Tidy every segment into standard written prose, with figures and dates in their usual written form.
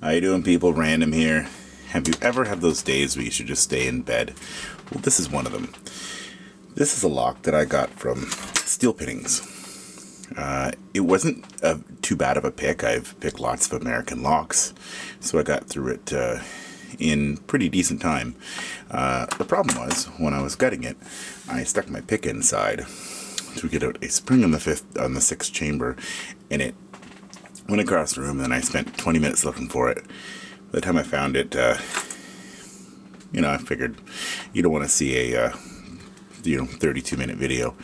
How you doing, people? Random here. Have you ever had those days where you should just stay in bed? Well, this is one of them. This is a lock that I got from Steel Pinnings. It wasn't too bad of a pick. I've picked lots of American locks, so I got through it in pretty decent time. The problem was, when I was gutting it, I stuck my pick inside to get out a spring on the sixth chamber, and it went across the room, and then I spent 20 minutes looking for it. By the time I found it, I figured you don't want to see a 32-minute video.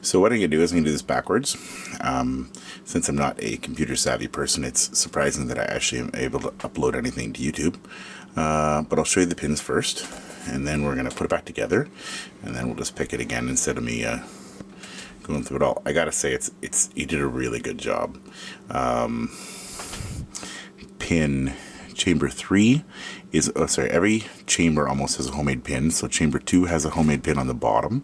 So what I'm going to do is I'm going to do this backwards. Since I'm not a computer savvy person, it's surprising that I actually am able to upload anything to YouTube. But I'll show you the pins first, and then we're going to put it back together, and then we'll just pick it again instead of me going through it all. I gotta say, you did a really good job. Pin chamber 3 is, every chamber almost has a homemade pin. So chamber 2 has a homemade pin on the bottom.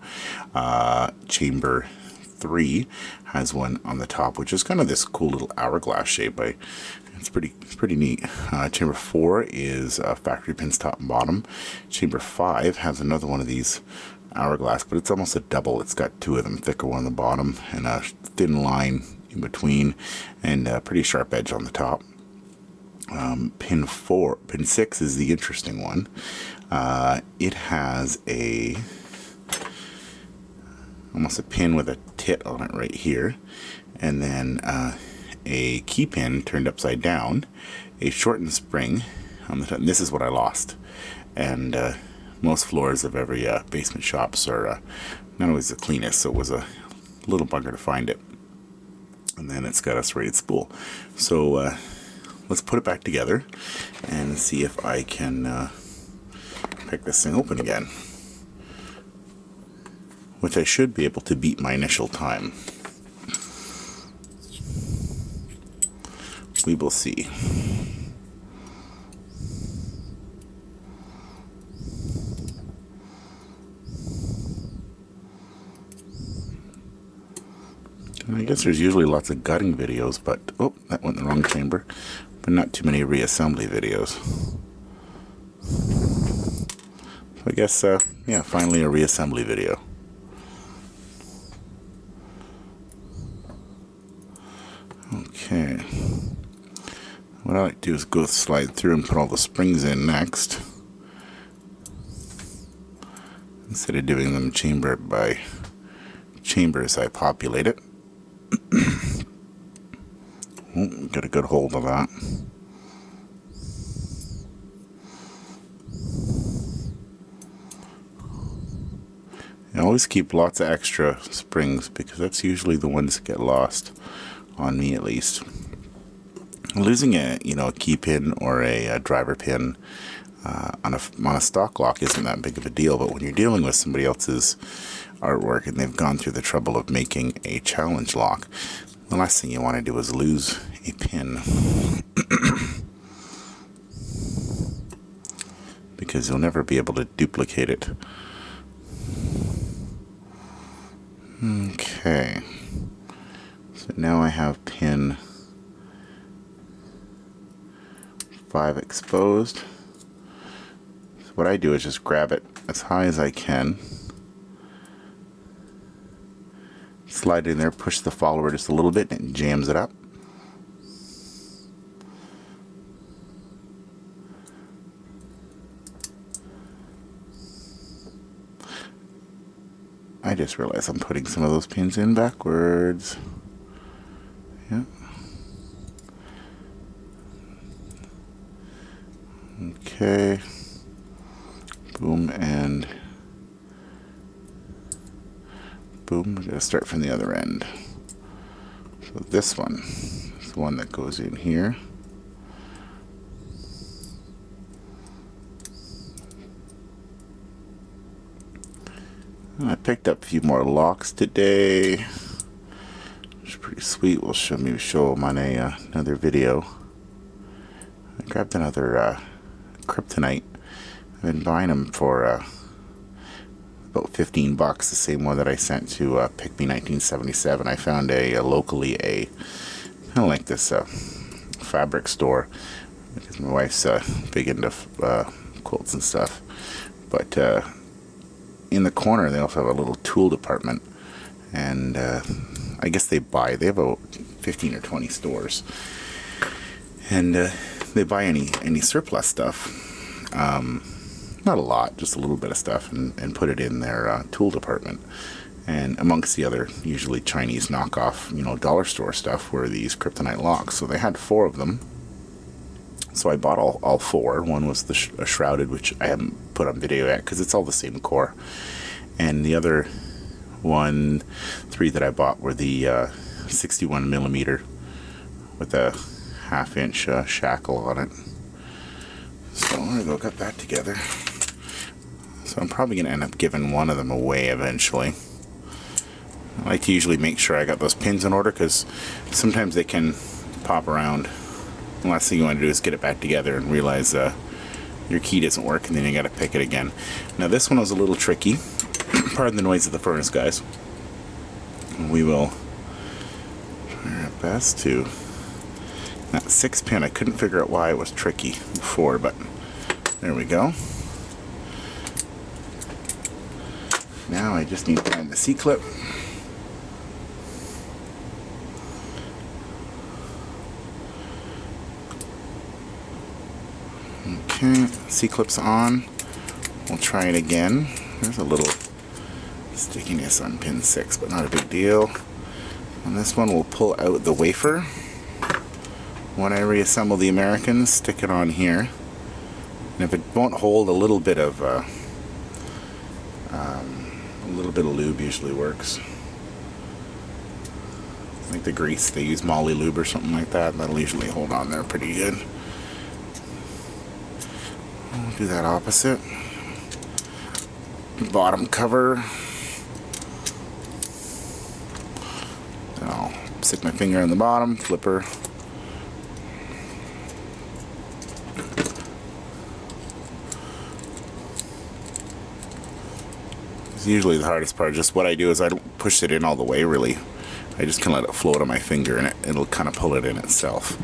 Chamber 3 has one on the top, which is kind of this cool little hourglass shape. It's pretty neat. Chamber 4 is factory pins top and bottom. Chamber 5 has another one of these hourglass, but it's almost a double. It's got two of them, thicker one on the bottom and a thin line in between, and a pretty sharp edge on the top. Pin 6 is the interesting one. It has almost a pin with a tit on it right here, and then a key pin turned upside down, a shortened spring on the top. And this is what I lost, and most floors of every basement shops are not always the cleanest, so it was a little bugger to find it. And then it's got a serrated spool. So let's put it back together and see if I can pick this thing open again, which I should be able to beat my initial time. We will see. I guess there's usually lots of gutting videos, but oh, that went in the wrong chamber. But not too many reassembly videos. So I guess, yeah, finally a reassembly video. Okay. What I like to do is go slide through and put all the springs in next, instead of doing them chamber by chamber as I populate it. Get a good hold of that. And always keep lots of extra springs, because that's usually the ones that get lost, on me at least. Losing a key pin or a driver pin on a stock lock isn't that big of a deal, but when you're dealing with somebody else's artwork and they've gone through the trouble of making a challenge lock, the last thing you want to do is lose a pin, because you'll never be able to duplicate it. Okay, so now I have pin 5 exposed. So what I do is just grab it as high as I can, slide it in there, push the follower just a little bit, and it jams it up. I just realized I'm putting some of those pins in backwards. Yeah. Okay. Boom and boom. We're going to start from the other end. So this one is the one that goes in here. I picked up a few more locks today, which is pretty sweet. We'll show them on another video. I grabbed another kryptonite. I've been buying them for about 15 bucks, the same one that I sent to PickMe1977. I found locally kind of like this fabric store because my wife's big into quilts and stuff. But in the corner they also have a little tool department, and I guess they have about 15 or 20 stores, and they buy any surplus stuff, not a lot, just a little bit of stuff, and put it in their tool department. And amongst the other usually Chinese knockoff, dollar store stuff, were these kryptonite locks. So they had 4 of them. So I bought all 4. One was the shrouded, which I haven't put on video yet because it's all the same core. And the other 3 that I bought were the 61 millimeter with a 1/2 inch shackle on it. So I'm gonna go cut that together. So I'm probably gonna end up giving one of them away eventually. I like to usually make sure I got those pins in order, because sometimes they can pop around. The last thing you want to do is get it back together and realize your key doesn't work, and then you got to pick it again. Now this one was a little tricky. Pardon the noise of the furnace, guys. We will try our best to. That 6-pin, I couldn't figure out why it was tricky before, but there we go. Now I just need to find the C-clip. Okay, C-clip's on. We'll try it again. There's a little stickiness on pin 6, but not a big deal. On this one, we'll pull out the wafer. When I reassemble the Americans, stick it on here. And if it won't hold, a little bit of lube usually works. Like the grease, they use Molly lube or something like that. That'll usually hold on there pretty good. We'll do that opposite. Bottom cover. Then I'll stick my finger on the bottom, flipper. It's usually the hardest part. Just what I do is I don't push it in all the way, really. I just kind of let it float on my finger, and it'll kind of pull it in itself.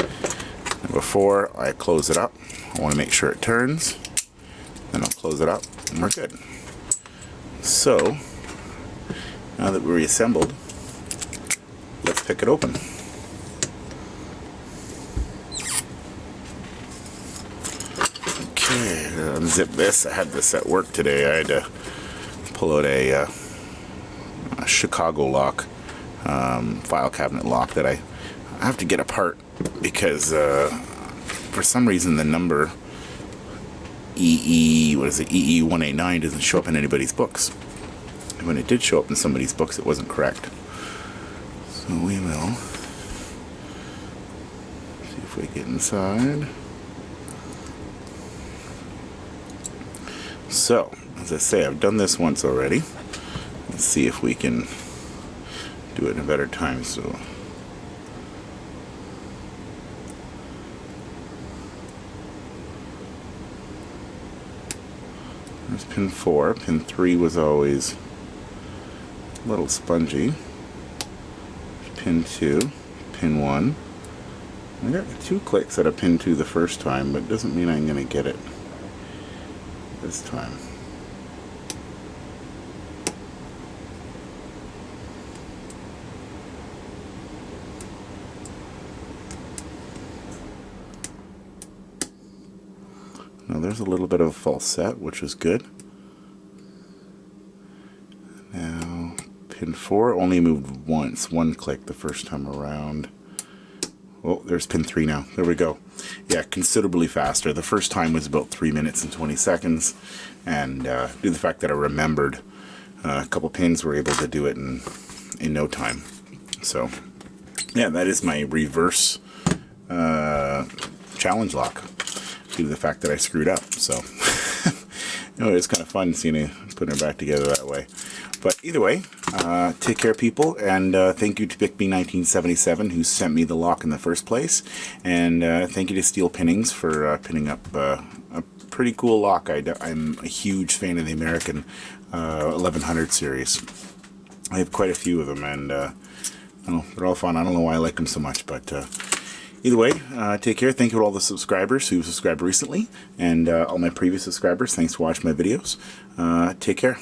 And before I close it up, I want to make sure it turns. Then I'll close it up, and we're good. So, now that we're reassembled, let's pick it open. Okay, unzip this. I had this at work today. I had to pull out a Chicago lock, file cabinet lock that I have to get apart because for some reason the number EE189 doesn't show up in anybody's books. And when it did show up in somebody's books, it wasn't correct. So we will see if we get inside. So, as I say, I've done this once already. Let's see if we can do it in a better time. So, there's pin 4. Pin 3 was always a little spongy. Pin 2, pin 1. I got 2 clicks out of pin 2 the first time, but it doesn't mean I'm going to get it this time. Now there's a little bit of a false set, which is good. Now pin 4 only moved once, 1 click the first time around. Oh, there's pin 3 now. There we go. Yeah, considerably faster. The first time was about 3 minutes and 20 seconds, and due to the fact that I remembered a couple pins, we're able to do it in no time. So, yeah, that is my reverse challenge lock, due to the fact that I screwed up. So, anyway, it's kind of fun seeing it, putting it back together that way. But either way, take care, people, and thank you to PickMe1977 who sent me the lock in the first place, and thank you to Steel Pinnings for pinning up a pretty cool lock. I'm a huge fan of the American 1100 series. I have quite a few of them, and I don't know, they're all fun. I don't know why I like them so much, but Either way, take care. Thank you to all the subscribers who subscribed recently, and all my previous subscribers. Thanks for watching my videos. Take care.